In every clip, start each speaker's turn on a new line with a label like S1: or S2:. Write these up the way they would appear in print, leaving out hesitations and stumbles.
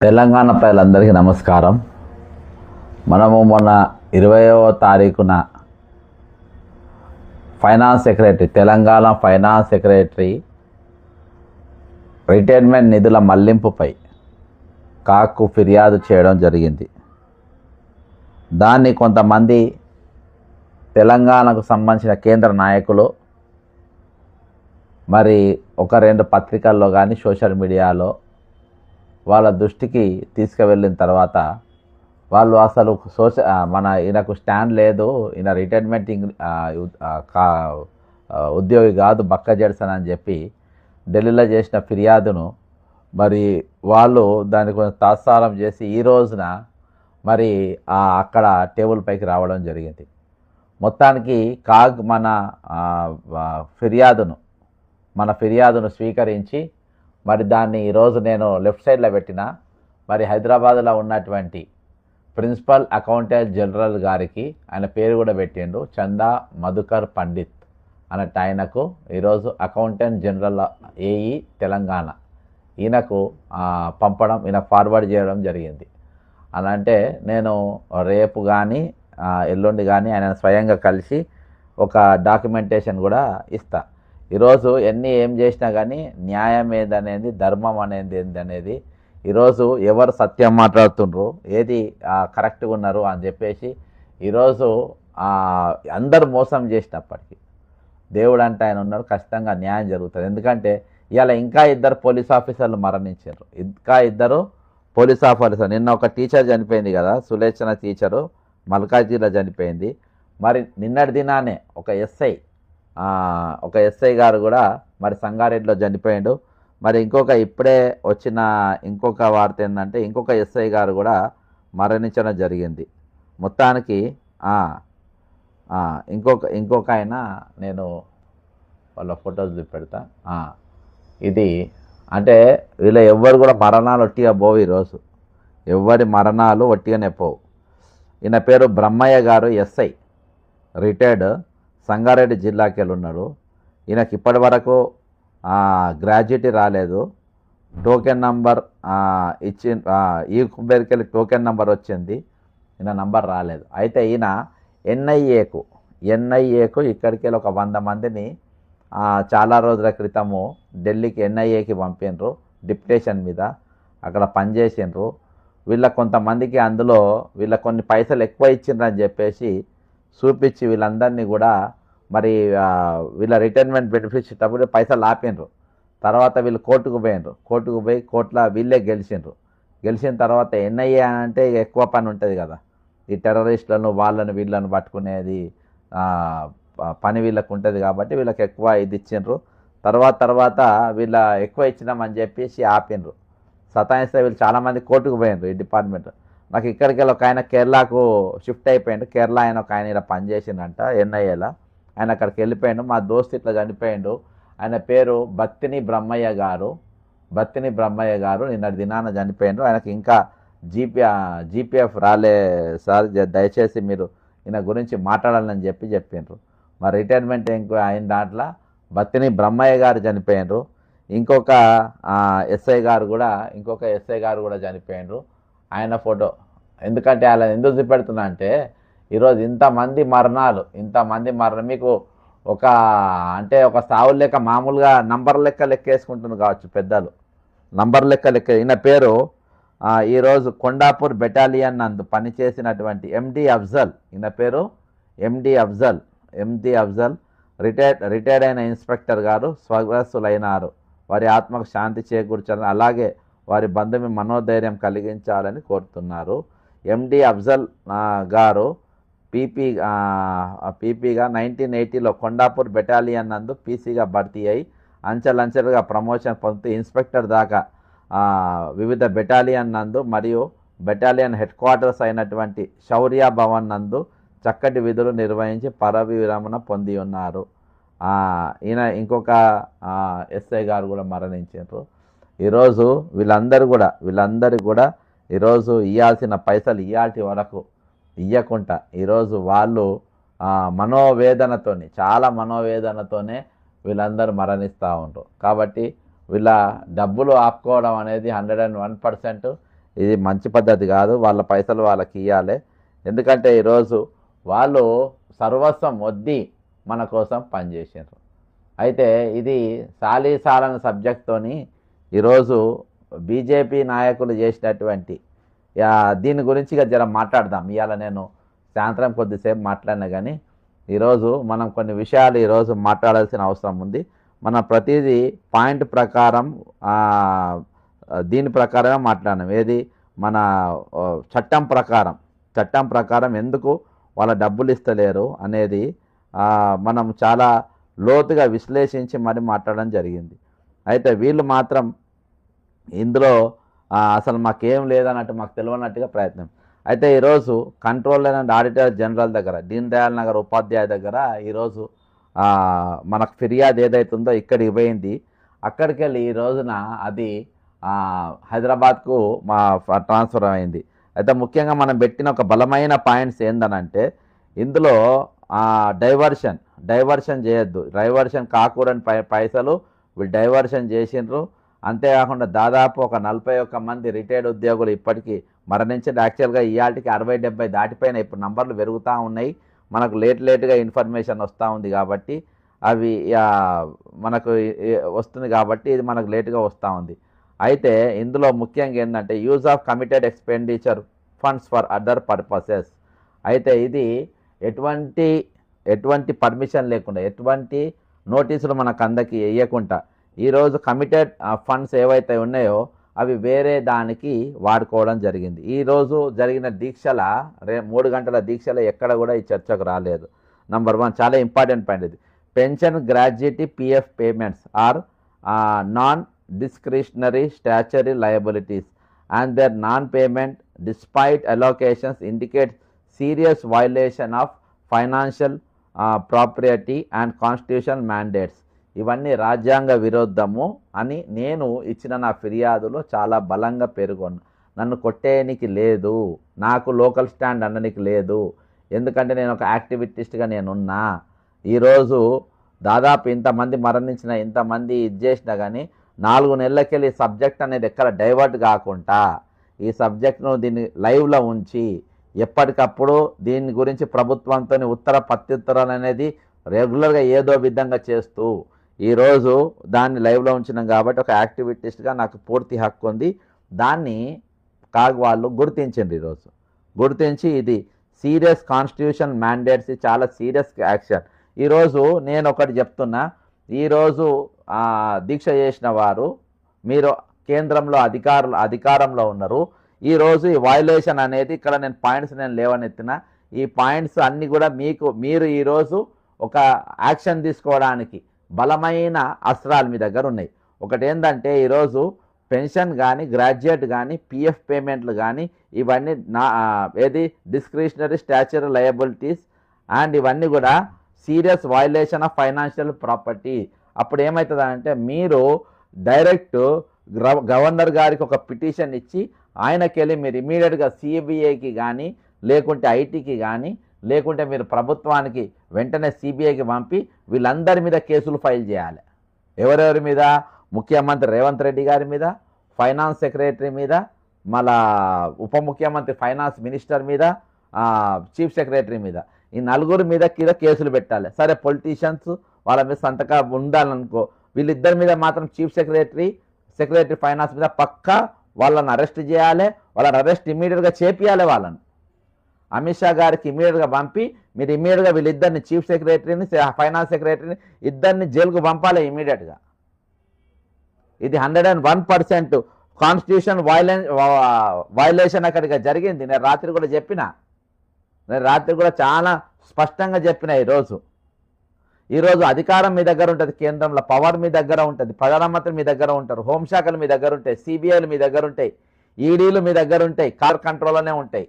S1: తెలంగాణ ప్రజలందరికీ నమస్కారం. మనము మొన్న 20వ తారీఖున తెలంగాణ ఫైనాన్స్ సెక్రటరీ రిటైర్మెంట్ నిధుల మళ్లింపుపై కాకు ఫిర్యాదు చేయడం జరిగింది. దాన్ని కొంతమంది తెలంగాణకు సంబంధించిన కేంద్ర నాయకులు మరి ఒక రెండు పత్రికల్లో కానీ సోషల్ మీడియాలో వాళ్ళ దృష్టికి తీసుకువెళ్ళిన తర్వాత వాళ్ళు అసలు ఈయనకు స్టాండ్ లేదు, ఈయన రిటైర్మెంట్ ఉద్యోగి కాదు, బక్క జడ్సన్ అని చెప్పి ఢిల్లీలో చేసిన ఫిర్యాదును మరి వాళ్ళు దాన్ని కొంచెం తాత్సారం చేసి ఈ రోజున మరి అక్కడ టేబుల్ పైకి రావడం జరిగింది. మొత్తానికి కాగ్ మన ఫిర్యాదును స్వీకరించి మరి దాన్ని ఈరోజు నేను లెఫ్ట్ సైడ్లో పెట్టిన మరి హైదరాబాద్లో ఉన్నటువంటి ప్రిన్సిపల్ అకౌంటెంట్ జనరల్ గారికి ఆయన పేరు కూడా పెట్టిండు, చందా మధుకర్ పండిత్ అన్నట్టు ఆయనకు ఈరోజు అకౌంటెంట్ జనరల్ ఏఈ తెలంగాణ ఈయనకు పంపడం, ఈయనకు ఫార్వర్డ్ చేయడం జరిగింది. అని అంటే నేను రేపు కానీ ఎల్లుండి కానీ ఆయన స్వయంగా కలిసి ఒక డాక్యుమెంటేషన్ కూడా ఇస్తా. ఈరోజు ఏం చేసినా కానీ న్యాయం ఏదనేది, ధర్మం ఏందనేది ఈరోజు ఎవరు సత్యం మాట్లాడుతుండ్రు, ఏది కరెక్ట్గా ఉన్నారు అని చెప్పేసి ఈరోజు అందరూ మోసం చేసినప్పటికీ దేవుడు అంటే ఆయన ఉన్నారు, ఖచ్చితంగా న్యాయం జరుగుతుంది. ఎందుకంటే ఇవాళ ఇంకా ఇద్దరు పోలీస్ ఆఫీసర్లు మరణించారు, ఇంకా ఇద్దరు పోలీస్ ఆఫీసర్. నిన్న ఒక టీచర్ చనిపోయింది కదా, సులేచన టీచరు మల్కాజీలో చనిపోయింది. మరి నిన్నటి దినానే ఒక ఎస్ఐ గారు కూడా మరి సంగారెడ్డిలో చనిపోయాడు. మరి ఇప్పుడే వచ్చిన ఇంకొక వార్త ఏంటంటే ఇంకొక ఎస్ఐ గారు కూడా మరణించడం జరిగింది. మొత్తానికి ఇంకొక ఆయన నేను వాళ్ళ ఫొటోస్ చూపెడతా. ఇది అంటే వీళ్ళ ఎవ్వరు కూడా మరణాలు ఒట్టిగా పోవు, ఈరోజు ఎవరి మరణాలు ఒట్టిగానే పోవు. ఈయన పేరు బ్రహ్మయ్య గారు, ఎస్ఐ, రిటైర్డ్, సంగారెడ్డి జిల్లాకి వెళ్ళి ఉన్నాడు. ఈయనకి ఇప్పటి వరకు గ్రాడ్యుయేటీ రాలేదు. టోకెన్ నంబర్ ఈ పేరుకి వెళ్ళి టోకెన్ నంబర్ వచ్చింది, ఈయన నంబర్ రాలేదు. అయితే ఈయన ఎన్ఐఏకు ఇక్కడికి వెళ్ళి ఒక 100 మందిని చాలా రోజుల క్రితము ఢిల్లీకి ఎన్ఐఏకి పంపినరు డిప్యుటేషన్ మీద. అక్కడ పనిచేసినారు. వీళ్ళ కొంతమందికి అందులో వీళ్ళ కొన్ని పైసలు ఎక్కువ ఇచ్చిండ్రని చెప్పేసి చూపించి వీళ్ళందరినీ కూడా మరి వీళ్ళ రిటైర్మెంట్ బెనిఫిట్స్ ఇచ్చేటప్పుడు పైసలు ఆపినరు. తర్వాత వీళ్ళు కోర్టుకు పోయి కోర్టులో వీళ్ళే గెలిచిన తర్వాత ఎన్ఐఏ అంటే ఎక్కువ పని ఉంటుంది కదా, ఈ టెర్రరిస్టులను వీళ్ళను పట్టుకునేది పని వీళ్ళకు ఉంటుంది కాబట్టి వీళ్ళకి ఎక్కువ ఇది ఇచ్చిండ్రు. తర్వాత వీళ్ళ ఎక్కువ ఇచ్చినామని చెప్పేసి ఆపినరు, సతాయిస్తే వీళ్ళు చాలామంది కోర్టుకు పోయినరు ఈ డిపార్ట్మెంట్. నాకు ఇక్కడికి వెళ్ళి ఒక ఆయన కేరళకు షిఫ్ట్ అయిపోయాడు. కేరళ ఆయన ఒక ఆయన ఇలా పనిచేసిందంట ఎన్ఐఏలో, ఆయన అక్కడికి వెళ్ళిపోయాడు. మా దోస్తు ఇట్లా చనిపోయాడు. ఆయన పేరు బత్తిని బ్రహ్మయ్య గారు నిన్నటి దినాన చనిపోయాడు. ఆయనకి ఇంకా జీపీఎఫ్ రాలే సార్, దయచేసి మీరు ఈయన గురించి మాట్లాడాలని చెప్పిండ్రు. మరి రిటైర్మెంట్ అయిన దాంట్లో బత్తిని బ్రహ్మయ్య గారు చనిపోయారు. ఇంకొక ఎస్ఐ గారు కూడా చనిపోయారు. ఆయన ఫోటో ఎందుకంటే అలా ఎందుకు చూపెడుతున్నా అంటే ఈరోజు ఇంతమంది మరణాలు మీకు ఒక సావులు లెక్క మామూలుగా నంబర్ లెక్కేసుకుంటుంది కావచ్చు పెద్దలు, నంబర్ లెక్క. ఈయన పేరు ఈరోజు కొండాపూర్ బెటాలియన్ నందు పనిచేసినటువంటి ఎండి అఫ్జల్. ఈయన పేరు ఎండి అఫ్జల్ రిటైర్డ్ అయిన ఇన్స్పెక్టర్ గారు స్వర్గస్థులైనారు. వారి ఆత్మకు శాంతి చేకూర్చాలని, అలాగే వారి బంధువు మనోధైర్యం కలిగించాలని కోరుతున్నారు. ఎండి అఫ్జల్ గారు పీపీగా 1980లో కొండాపూర్ బెటాలియన్ నందు పీసీగా భర్తీ అయి అంచెలంచెలుగా ప్రమోషన్ పొందుతూ ఇన్స్పెక్టర్ దాకా వివిధ బెటాలియన్ నందు మరియు బెటాలియన్ హెడ్ క్వార్టర్స్ అయినటువంటి శౌర్య భవన్ నందు చక్కటి విధులు నిర్వహించి పదవీ విరమణ పొంది ఉన్నారు. ఈయన ఇంకొక ఎస్ఐ గారు కూడా మరణించారు. ఈరోజు వీళ్ళందరికీ కూడా ఈరోజు ఇవ్వాల్సిన పైసలు ఇవాల్టి వరకు ఇవ్వకుండా ఈరోజు వాళ్ళు చాలా మనోవేదనతోనే వీళ్ళందరూ మరణిస్తూ ఉంటారు. కాబట్టి వీళ్ళ డబ్బులు ఆపుకోవడం అనేది 101%. ఇది మంచి పద్ధతి కాదు. వాళ్ళ పైసలు వాళ్ళకి ఇవ్వాలి. ఎందుకంటే ఈరోజు వాళ్ళు సర్వస్వం వద్ది మన కోసం పనిచేసారు. అయితే ఇది సాలీసాలన సబ్జెక్ట్తోని ఈరోజు బీజేపీ నాయకులు చేసినటువంటి దీని గురించి ఇక జర మాట్లాడదాం. ఇవాళ నేను సాయంత్రం కొద్దిసేపు మాట్లాడినా కానీ ఈరోజు మనం కొన్ని విషయాలు ఈరోజు మాట్లాడాల్సిన అవసరం ఉంది. మనం ప్రతిదీ పాయింట్ ప్రకారం దీని ప్రకారమే మాట్లాడినాం. ఏది మన చట్టం ప్రకారం ఎందుకు వాళ్ళ డబ్బులు ఇస్తలేరు అనేది మనం చాలా లోతుగా విశ్లేషించి మరి మాట్లాడడం జరిగింది. అయితే వీళ్ళు మాత్రం ఇందులో అసలు మాకేం లేదన్నట్టు మాకు తెలియనట్టుగా ప్రయత్నం. అయితే ఈరోజు కంట్రోలర్ అండ్ ఆడిటర్ జనరల్ దగ్గర దీన్ దయాళ్ నగర్ ఉపాధ్యాయ దగ్గర ఈరోజు మనకు ఫిర్యాదు ఏదైతుందో ఇక్కడికి పోయింది. అక్కడికి వెళ్ళి ఈ రోజున అది హైదరాబాద్కు ట్రాన్స్ఫర్ అయింది. అయితే ముఖ్యంగా మనం పెట్టిన ఒక బలమైన పాయింట్స్ ఏందనంటే ఇందులో డైవర్షన్ చేయొద్దు. డైవర్షన్ కాకూడని పైసలు వీళ్ళు డైవర్షన్ చేసిండ్రు. అంతేకాకుండా దాదాపు ఒక 41 మంది రిటైర్డ్ ఉద్యోగులు ఇప్పటికీ మరణించారు. యాక్చువల్గా ఇవాళకి 60-70 దాటిపోయిన ఇప్పుడు నంబర్లు పెరుగుతూ ఉన్నాయి. మనకు లేట్గా ఇన్ఫర్మేషన్ వస్తూ ఉంది కాబట్టి అవి మనకు వస్తుంది కాబట్టి ఇది మనకు లేటుగా వస్తూ ఉంది. అయితే ఇందులో ముఖ్యంగా ఏంటంటే use of committed expenditure funds for other purposes. అయితే ఇది ఎటువంటి పర్మిషన్ లేకుండా ఎటువంటి నోటీసులు మనకు అందరికి వేయకుండా ఈరోజు కమిటెడ్ ఫండ్స్ ఏవైతే ఉన్నాయో అవి వేరే దానికి వాడుకోవడం జరిగింది. ఈరోజు జరిగిన 3 గంటల దీక్షల ఎక్కడ కూడా ఈ చర్చకు రాలేదు. నంబర్ 1 చాలా ఇంపార్టెంట్ పాయింట్ ఇది. Pension gratuity PF payments are non discretionary statutory liabilities and their non-payment despite allocations indicates serious violation of financial propriety and constitutional mandates. ఇవన్నీ రాజ్యాంగ విరుద్ధము అని నేను ఇచ్చిన నా ఫిర్యాదులో చాలా బలంగా పేర్కొన్నా. నన్ను కొట్టేయనికి లేదు, నాకు లోకల్ స్టాండ్ అనడానికి లేదు. ఎందుకంటే నేను ఒక యాక్టివిటిస్ట్గా నేనున్నా. ఈరోజు దాదాపు ఇంతమంది మరణించిన ఇంతమంది ఇది చేసినా కానీ 4 నెలలకెళ్ళి సబ్జెక్ట్ అనేది ఎక్కడ డైవర్ట్ కాకుండా ఈ సబ్జెక్ట్ను దీన్ని లైవ్లో ఉంచి ఎప్పటికప్పుడు దీని గురించి ప్రభుత్వంతో ప్రత్యుత్తరాలు అనేది రెగ్యులర్గా ఏదో విధంగా చేస్తూ ఈరోజు దాన్ని లైవ్లో ఉంచినాం కాబట్టి ఒక యాక్టివిటిస్ట్గా నాకు పూర్తి హక్కు ఉంది. దాన్ని వాళ్ళు గుర్తించండి. ఈరోజు గుర్తించి ఇది సీరియస్ కాన్స్టిట్యూషన్ మ్యాండేట్స్, చాలా సీరియస్ యాక్షన్. ఈరోజు నేను ఒకటి చెప్తున్నా, ఈరోజు దీక్ష చేసిన వారు మీరు కేంద్రంలో అధికారంలో ఉన్నారు. ఈరోజు ఈ వయలేషన్ అనేది ఇక్కడ నేను పాయింట్స్ లేవనెత్తిన ఈ పాయింట్స్ అన్నీ కూడా మీరు ఈరోజు ఒక యాక్షన్ తీసుకోవడానికి బలమైన అస్త్రాలు మీ దగ్గర ఉన్నాయి. ఒకటి ఏంటంటే ఈరోజు పెన్షన్ కానీ గ్రాడ్యుయేట్ కానీ పిఎఫ్ పేమెంట్లు కానీ ఇవన్నీ డిస్క్రిషనరీ స్టాచ్యుటరీ లయబిలిటీస్ అండ్ ఇవన్నీ కూడా serious violation of financial property. అప్పుడు ఏమవుతుందంటే మీరు డైరెక్ట్ గవర్నర్ గారికి ఒక పిటిషన్ ఇచ్చి ఆయనకెళ్ళి మీరు ఇమీడియట్గా సిబిఐకి కానీ లేకుంటే ఐటీకి కానీ లేకుంటే మీరు ప్రభుత్వానికి వెంటనే సిబిఐకి పంపి వీళ్ళందరి మీద కేసులు ఫైల్ చేయాలి. ఎవరెవరి మీద? ముఖ్యమంత్రి రేవంత్ రెడ్డి గారి మీద, ఫైనాన్స్ సెక్రటరీ మీద, మళ్ళా ఉప ముఖ్యమంత్రి ఫైనాన్స్ మినిస్టర్ మీద, చీఫ్ సెక్రటరీ మీద, ఈ 4 మీద కేసులు పెట్టాలి. సరే పొలిటీషియన్స్ వాళ్ళ మీద సంతకం ఉండాలనుకో, వీళ్ళిద్దరి మీద మాత్రం చీఫ్ సెక్రటరీ ఫైనాన్స్ మీద పక్కా వాళ్ళని అరెస్ట్ చేయాలి. వాళ్ళని అరెస్ట్ ఇమీడియట్గా చేపియాలి. వాళ్ళని అమిత్ షా గారికి ఇమీడియట్గా పంపి మీరు ఇమీడియట్గా వీళ్ళిద్దరిని చీఫ్ సెక్రటరీని ఫైనాన్స్ సెక్రటరీని ఇద్దరిని జైలుకు పంపాలి ఇమీడియట్గా. ఇది 101% కాన్స్టిట్యూషన్ వయలేషన్ అక్కడికి జరిగింది. నేను రాత్రి కూడా చాలా స్పష్టంగా చెప్పిన. ఈరోజు అధికారం మీ దగ్గర ఉంటుంది, కేంద్రంలో పవర్ మీ దగ్గర ఉంటుంది, ప్రధానమంత్రి మీ దగ్గర ఉంటారు, హోంశాఖలు మీ దగ్గర ఉంటాయి, సిబిఐలు మీ దగ్గర ఉంటాయి, ఈడీలు మీ దగ్గర ఉంటాయి, కార్ కంట్రోల్లోనే ఉంటాయి.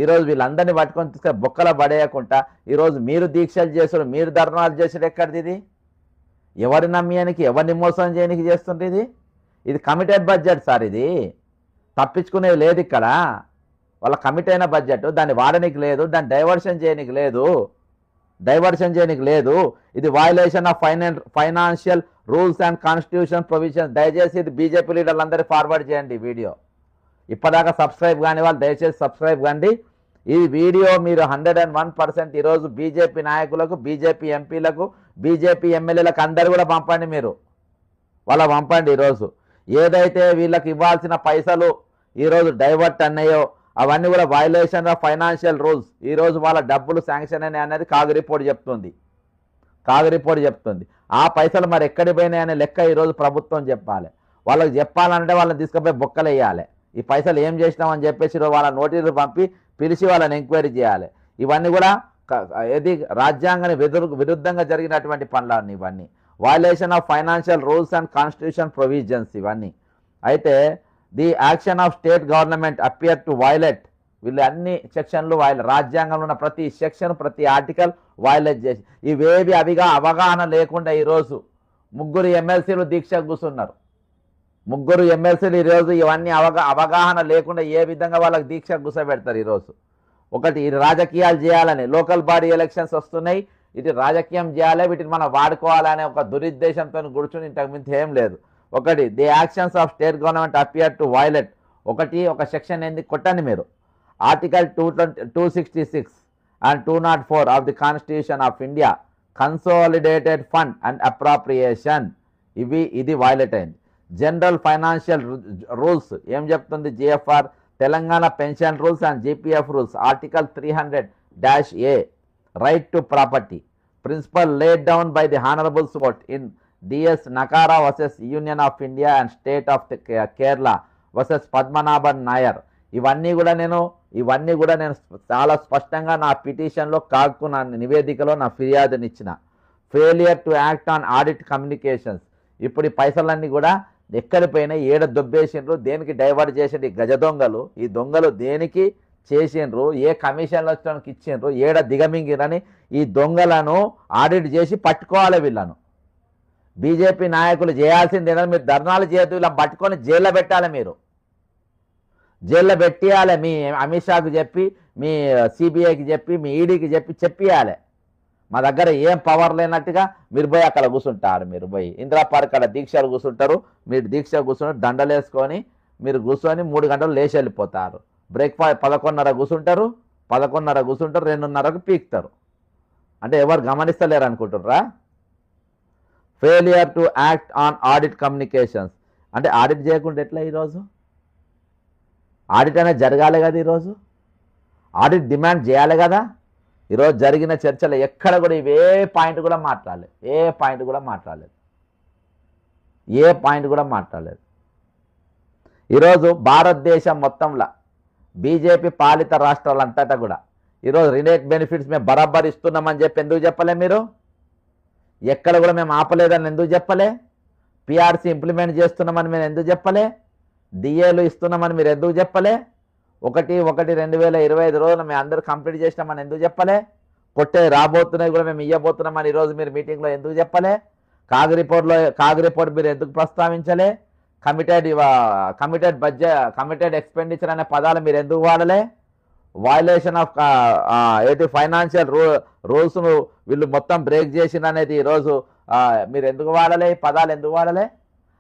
S1: ఈరోజు వీళ్ళందరినీ పట్టుకొని తీసుకొని బొక్కల పడేయకుండా ఈరోజు మీరు దీక్షలు చేసారు, మీరు ధర్నాలు చేసారు. ఎక్కడిది ఇది? ఎవరి నమ్మయానికి ఎవరిని మోసం చేయడానికి చేస్తుంది? ఇది కమిటెడ్ బడ్జెట్ సార్. ఇది తప్పించుకునేది లేదు. ఇక్కడ వాళ్ళ కమిట్ అయిన బడ్జెట్, దాన్ని వాడడానికి లేదు, దాన్ని డైవర్షన్ చేయడానికి లేదు. ఇది violation of financial rules and constitution provisions. దయచేసి ఇది బీజేపీ లీడర్లందరూ ఫార్వర్డ్ చేయండి వీడియో. ఇప్పటిదాకా సబ్స్క్రైబ్ కాని వాళ్ళు దయచేసి సబ్స్క్రైబ్ కండి. ఈ వీడియో మీరు 101% ఈరోజు బీజేపీ నాయకులకు, బీజేపీ ఎంపీలకు, బీజేపీ ఎమ్మెల్యేలకు అందరు కూడా పంపండి. మీరు వాళ్ళ పంపండి. ఈరోజు ఏదైతే వీళ్ళకి ఇవ్వాల్సిన పైసలు ఈరోజు డైవర్ట్ అన్నాయో అవన్నీ కూడా వయలేషన్ ఆఫ్ ఫైనాన్షియల్ రూల్స్. ఈరోజు వాళ్ళ డబ్బులు శాంక్షన్ అయినాయి అనేది కాగ్ రిపోర్ట్ చెప్తుంది. ఆ పైసలు మరి ఎక్కడి పోయినాయి అనే లెక్క ఈరోజు ప్రభుత్వం చెప్పాలి. వాళ్ళకి చెప్పాలంటే వాళ్ళని తీసుకుపోయి బొక్కలు వేయాలి. ఈ పైసలు ఏం చేసినామని చెప్పేసి వాళ్ళ నోటీసులు పంపి పిలిచి వాళ్ళని ఎంక్వైరీ చేయాలి. ఇవన్నీ కూడా ఏది రాజ్యాంగానికి విరుద్ధంగా జరిగినటువంటి పనులన్నీ ఇవన్నీ. Violation of financial rules and constitution provisions ఇవన్నీ. అయితే the action of state government appear to violate, వీళ్ళు అన్ని సెక్షన్లు రాజ్యాంగంలో ఉన్న ప్రతి సెక్షన్, ప్రతి ఆర్టికల్ వైలేట్ చేసి ఇవేవి అవగాహన లేకుండా ఈరోజు 3 ఎమ్మెల్సీలు దీక్షకు కూర్చున్నారు. 3 ఎమ్మెల్సీలు ఈరోజు ఇవన్నీ అవగాహన లేకుండా ఏ విధంగా వాళ్ళకి దీక్షకు కూర్చోబెడతారు. ఈరోజు ఒకటి ఇది రాజకీయాలు చేయాలని, లోకల్ బాడీ ఎలక్షన్స్ వస్తున్నాయి, ఇటు రాజకీయం చేయాలి, వీటిని మనం వాడుకోవాలనే ఒక దురుద్దేశంతో కూర్చుని ఇంతకు మించి ఏం లేదు. ఒకటి the actions of state government appear to violate, ఒక సెక్షన్ ఏంది కొట్టండి మీరు, article 266 and 204 of the Constitution of India, Consolidated Fund and Appropriation, ఇది వైలేట్ అయింది. జనరల్ ఫైనాన్షియల్ రూల్స్ ఏం చెప్తుంది, GFR Telangana pension rules and GPF rules, article 300-A, right to property, principle laid down by the Honorable Court in DS Nakara vs. Union of India and State of Kerala vs. Padmanabhan Nair. ఇవన్నీ కూడా నేను చాలా స్పష్టంగా నా పిటిషన్లో నా నివేదికలో నా ఫిర్యాదునిచ్చిన. Failure to act on audit communications, ఇప్పుడు ఈ పైసలన్నీ కూడా ఎక్కడిపోయినా ఏడ దొబ్బేసిండ్రు, దేనికి డైవర్ట్ చేసిండ్రు ఈ గజ దొంగలు. ఈ దొంగలు దేనికి చేసిండ్రు, ఏ కమిషన్లు వచ్చడానికి ఇచ్చిండ్రు, ఏడ దిగమింగిరని ఈ దొంగలను ఆడిట్ చేసి పట్టుకోవాలి. వీళ్ళను బీజేపీ నాయకులు చేయాల్సింది ఏంటంటే మీరు ధర్నాలు చేయొద్దు, వీళ్ళని పట్టుకొని జైల్లో పెట్టాలి. మీరు జైల్లో పెట్టేయాలి. మీ అమిత్ షాకు చెప్పి, మీ సిబిఐకి చెప్పి, మీ ఈడీకి చెప్పియాలి. మా దగ్గర ఏం పవర్ లేనట్టుగా మీరు పోయి అక్కడ కూర్చుంటారు. మీరు పోయి ఇందిరా పార్క్ అక్కడ దీక్షలు కూర్చుంటారు. మీరు దీక్ష కూర్చుంటారు, దండలేసుకొని మీరు కూర్చొని 3 గంటలు లేచి వెళ్ళిపోతారు. బ్రేక్ఫాస్ట్ 11:30 కూర్చుంటారు, 2:30కు పీకుతారు. అంటే ఎవరు గమనిస్తలేరు అనుకుంటుర్రా? Failure to act on audit communications అంటే ఆడిట్ చేయకుండా ఎట్లా? ఈరోజు ఆడిట్ అనేది జరగాలి కదా, ఈరోజు ఆడిట్ డిమాండ్ చేయాలి కదా. ఈరోజు జరిగిన చర్చలు ఎక్కడ కూడా ఇవే పాయింట్ కూడా మాట్లాడలేదు. ఈరోజు భారతదేశం మొత్తంలో బీజేపీ పాలిత రాష్ట్రాలంతటా కూడా ఈరోజు రిలేట్ బెనిఫిట్స్ మేము బరాబర్ ఇస్తున్నామని చెప్పి ఎందుకు చెప్పలే? మీరు ఎక్కడ కూడా మేము ఆపలేదని ఎందుకు చెప్పలే? పిఆర్సీ ఇంప్లిమెంట్ చేస్తున్నామని మేము ఎందుకు చెప్పలే? డిఏలు ఇస్తున్నామని మీరు ఎందుకు చెప్పలే? 1/1/2025 రోజున మేము అందరూ కంప్లీట్ చేసినామని ఎందుకు చెప్పలే? రాబోతున్నాయి కూడా మేము ఇవ్వబోతున్నామని ఈరోజు మీరు మీటింగ్లో ఎందుకు చెప్పలే? కాగ్ రిపోర్ట్ మీరు ఎందుకు ప్రస్తావించలే? కమిటెడ్ ఎక్స్పెండిచర్ అనే పదాలు మీరు ఎందుకు వాడలే? వయలేషన్ ఆఫ్ ఫైనాన్షియల్ రూల్స్ను వీళ్ళు మొత్తం బ్రేక్ చేసిన అనేది ఈరోజు మీరు ఎందుకు వాడలే? ఈ పదాలు ఎందుకు వాడలే?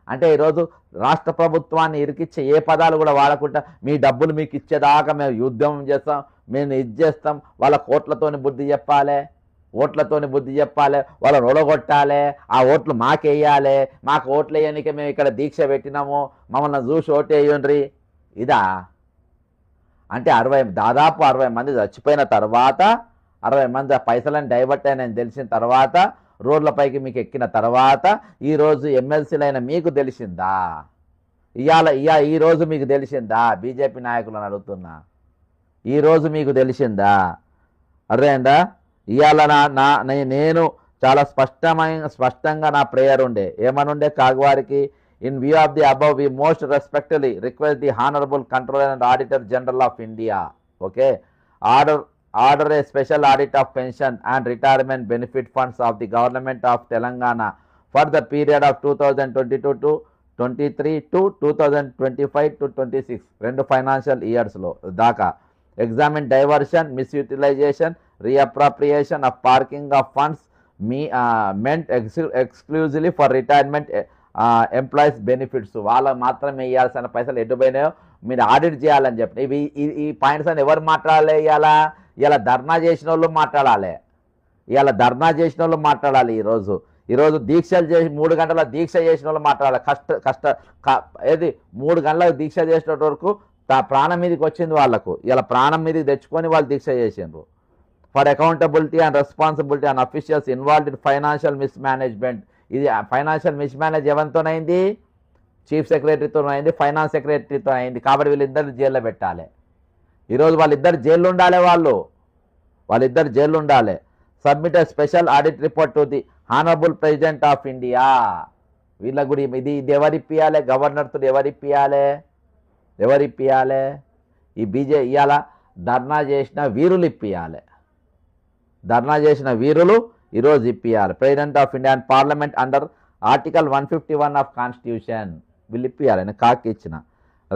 S1: అంటే ఈరోజు రాష్ట్ర ప్రభుత్వాన్ని ఇరికిచ్చే ఏ పదాలు కూడా వాడకుండా మీ డబ్బులు మీకు ఇచ్చేదాకా మేము యుద్ధం చేస్తాం, మేము ఇది చేస్తాం, వాళ్ళ ఓట్లతోని బుద్ధి చెప్పాలి, వాళ్ళని ఒడగొట్టాలి, ఆ ఓట్లు మాకేయాలి, మాకు ఓట్లు వేయడానికి మేము ఇక్కడ దీక్ష పెట్టినాము, మమ్మల్ని చూసి ఓటు వేయండి. ఇదా? అంటే దాదాపు 60 మంది చచ్చిపోయిన తర్వాత, 60 మంది ఆ పైసలను డైవర్ట్ అయినని తెలిసిన తర్వాత, రోడ్లపైకి మీకు ఎక్కిన తర్వాత ఈరోజు ఎమ్మెల్సీలైన మీకు తెలిసిందా? ఈరోజు మీకు తెలిసిందా? బీజేపీ నాయకులను అడుగుతున్నా, ఈరోజు మీకు తెలిసిందా? అర్థమైందా? ఇవాళ నేను చాలా స్పష్టంగా నా ప్రేయర్ ఉండే, ఏమనుండే కాగ్వారికి, in view of the above we most respectfully request the honourable controller and auditor general of India, okay, order a special audit of pension and retirement benefit funds of the government of Telangana for the period of 2022 to 23 to 2025 to 26 రెండు financial ఇయర్స్లో దాకా. Examine diversion, misutilisation, reappropriation of parking of funds meant exclusively for retirement employees benefits, వాళ్ళకు మాత్రమే ఇవ్వాల్సిన పైసలు ఎటుపోయినాయో మీరు audit చేయాలని చెప్పి ఈ పాయింట్స్ అని ఎవరు మాట్లాడాలి? ఇలా ధర్నా చేసిన వాళ్ళు మాట్లాడాలి. ఇలా ధర్నా చేసిన వాళ్ళు మాట్లాడాలి. ఈరోజు దీక్షలు చేసి 3 గంటల దీక్ష చేసిన వాళ్ళు మాట్లాడాలి. ఏది 3 గంటలకు దీక్ష చేసినట్టు వరకు ప్రాణం మీదకి వచ్చింది వాళ్ళకు. ఇలా ప్రాణం మీదకి తెచ్చుకొని వాళ్ళు దీక్ష చేసిండ్రు. For accountability and responsibility and officials involved in financial mismanagement. ఇది ఫైనాన్షియల్ మిస్మేనేజ్ ఎవరితోనైంది? చీఫ్ సెక్రటరీతో అయింది, ఫైనాన్స్ సెక్రటరీతో అయింది. కాబట్టి వీళ్ళిద్దరు జైల్లో పెట్టాలి. ఈరోజు వాళ్ళిద్దరు జైల్లో ఉండాలి. వాళ్ళిద్దరు జైల్లో ఉండాలి. Submit special audit report to the honourable president of India. వీళ్ళ గుడి ఇది ఎవరిప్పియాలి? గవర్నర్తో ఎవరిప్పియాలి? ఈ ఇవాళ ధర్నా చేసిన వీరులు ఇప్పియాలి. ధర్నా చేసిన వీరులు ఈరోజు ఇప్పియాలి. President of India and parliament under article 151 of constitution వీళ్ళు ఇప్పియాలి. నేను కాకి ఇచ్చిన.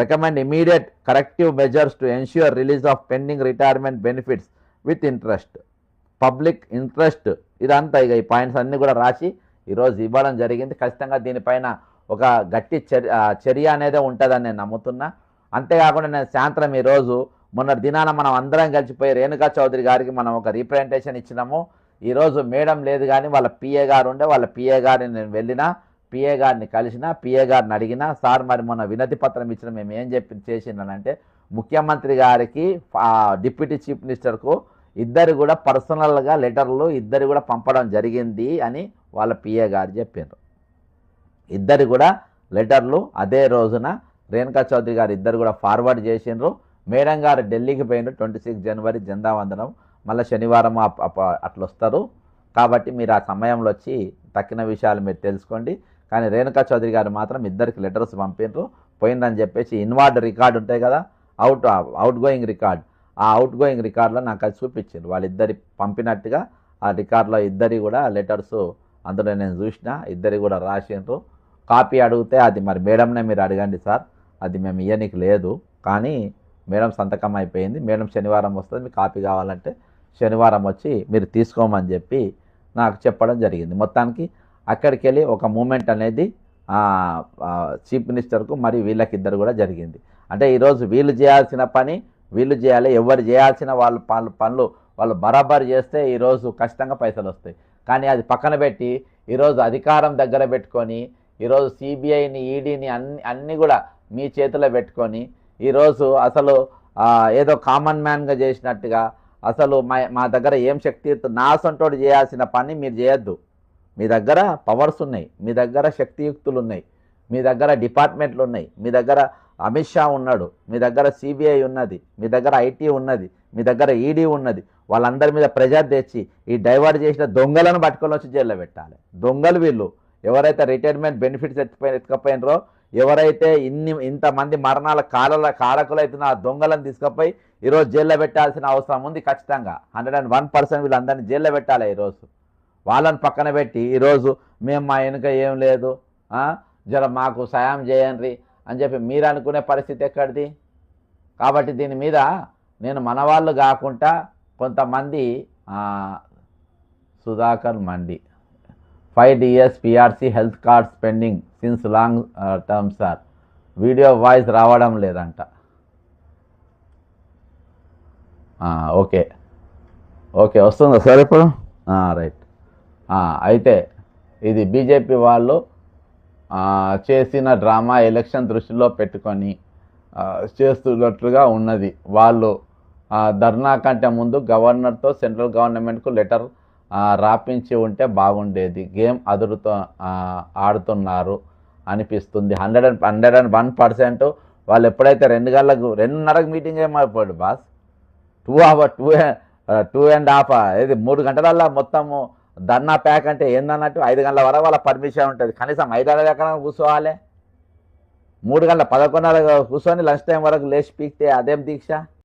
S1: Recommend immediate corrective measures to ensure release of pending retirement benefits with interest, public interest. ఇదంతా ఇక ఈ పాయింట్స్ అన్నీ కూడా రాసి ఈరోజు ఇవ్వడం జరిగింది. ఖచ్చితంగా దీనిపైన ఒక గట్టి చర్య అనేది ఉంటుందని నేను నమ్ముతున్నా. అంతేకాకుండా నేను సాయంత్రం ఈరోజు మొన్నటి దినాన మనం అందరం కలిసిపోయి రేణుకా చౌదరి గారికి మనం ఒక రిప్రజెంటేషన్ ఇచ్చినాము. ఈరోజు మేడం లేదు కానీ వాళ్ళ పిఏ గారు ఉండే, వాళ్ళ పిఏ గారిని నేను వెళ్ళినా, పిఏ గారిని కలిసిన, పిఏ గారిని అడిగినా, సార్ మరి మొన్న వినతి పత్రం ఇచ్చిన మేము ఏం చేసిందనంటే ముఖ్యమంత్రి గారికి డిప్యూటీ చీఫ్ మినిస్టర్కు ఇద్దరు కూడా పర్సనల్గా లెటర్లు ఇద్దరు కూడా పంపడం జరిగింది అని వాళ్ళ పిఏ గారు చెప్పారు. ఇద్దరు కూడా లెటర్లు అదే రోజున రేణుకా చౌదరి గారు ఇద్దరు కూడా ఫార్వర్డ్ చేసిండ్రు. మేడం గారు ఢిల్లీకి పోయినారు 26 జనవరి జెండా వందనం. మళ్ళీ శనివారం అట్లా వస్తారు. కాబట్టి మీరు ఆ సమయంలో వచ్చి తక్కిన విషయాలు మీరు తెలుసుకోండి. కానీ రేణుకా చౌదరి గారు మాత్రం ఇద్దరికి లెటర్స్ పంపిండ్రు. పోయిందని చెప్పేసి ఇన్వార్డ్ రికార్డు ఉంటాయి కదా, అవుట్ గోయింగ్ రికార్డ్, ఆ అవుట్ గోయింగ్ రికార్డులో నాకు అది చూపించారు. వాళ్ళిద్దరి పంపినట్టుగా ఆ రికార్డులో ఇద్దరి కూడా లెటర్స్ అందులో నేను చూసిన, ఇద్దరి కూడా రాసిండ్రు. కాపీ అడిగితే అది మరి మేడంనే మీరు అడగండి సార్, అది మేము ఇయ్యనికి లేదు, కానీ మేడం సంతకం అయిపోయింది, మేడం శనివారం వస్తుంది, మీకు కాపీ కావాలంటే శనివారం వచ్చి మీరు తీసుకోమని చెప్పి నాకు చెప్పడం జరిగింది. మొత్తానికి అక్కడికి వెళ్ళి ఒక మూమెంట్ అనేది చీఫ్ మినిస్టర్కు మరి వీళ్ళకిద్దరు కూడా జరిగింది. అంటే ఈరోజు వీళ్ళు చేయాల్సిన పని వీళ్ళు చేయాలి. ఎవరు చేయాల్సిన పనులు వాళ్ళు బరాబర్ చేస్తే ఈరోజు ఖచ్చితంగా పైసలు వస్తాయి. కానీ అది పక్కన పెట్టి ఈరోజు అధికారం దగ్గర పెట్టుకొని ఈరోజు సిబిఐని, ఈడీని అన్నీ కూడా మీ చేతిలో పెట్టుకొని ఈరోజు అసలు ఏదో కామన్ మ్యాన్గా చేసినట్టుగా అసలు మా దగ్గర ఏం శక్తి, నా సొంతోడు చేయాల్సిన పని మీరు చేయొద్దు. మీ దగ్గర పవర్స్ ఉన్నాయి, మీ దగ్గర శక్తియుక్తులు ఉన్నాయి, మీ దగ్గర డిపార్ట్మెంట్లు ఉన్నాయి, మీ దగ్గర అమిత్ షా ఉన్నాడు, మీ దగ్గర సిబిఐ ఉన్నది, మీ దగ్గర ఐటీ ఉన్నది, మీ దగ్గర ఈడీ ఉన్నది. వాళ్ళందరి మీద ప్రెజర్ తెచ్చి ఈ డైవర్ట్ చేసిన దొంగలను పట్టుకొని వచ్చి జైల్లో పెట్టాలి. దొంగలు వీళ్ళు. ఎవరైతే రిటైర్మెంట్ బెనిఫిట్స్ ఎత్తుకపోయినరో, ఎవరైతే ఇంతమంది మరణాల కారకులు అవుతున్న ఆ దొంగలను తీసుకుపోయి ఈరోజు జైల్లో పెట్టాల్సిన అవసరం ఉంది. ఖచ్చితంగా 101% వీళ్ళందరినీ జైల్లో పెట్టాలి. ఈరోజు వాళ్ళని పక్కన పెట్టి ఈరోజు మేము మా వెనుక ఏం లేదు, జర మాకు సాయం చేయండి అని చెప్పి మీరు అనుకునే పరిస్థితి ఎక్కడిది? కాబట్టి దీని మీద నేను మనవాళ్ళు కాకుండా కొంతమంది సుధాకర్ మండి 5 years PRC health card spending since long term sir, video voice రావడం లేదంట. ఓకే వస్తుందా సార్ ఇప్పుడు? రైట్. అయితే ఇది బీజేపీ వాళ్ళు చేసిన డ్రామా ఎలక్షన్ దృష్టిలో పెట్టుకొని చేస్తున్నట్లుగా ఉన్నది. వాళ్ళు ధర్నా కంటే ముందు గవర్నర్తో సెంట్రల్ గవర్నమెంట్కు లెటర్ రాపించి ఉంటే బాగుండేది. గేమ్ ఆడుతున్నారు అనిపిస్తుంది. 101%. వాళ్ళు ఎప్పుడైతే 2:30 మీటింగ్ ఏమైపోయాడు బాస్, 2.5 ఇది 3 గంటలల్లో మొత్తము ధర్నా ప్యాక్ అంటే ఏందన్నట్టు 5 గంటల వరకు వాళ్ళ పర్మిషన్ ఉంటుంది. కనీసం 5 గంటల ఎక్కడ కూర్చోవాలి? 3 గంటల 11:30 కూర్చొని లంచ్ టైం వరకు లేచి పీకితే అదేం దీక్ష?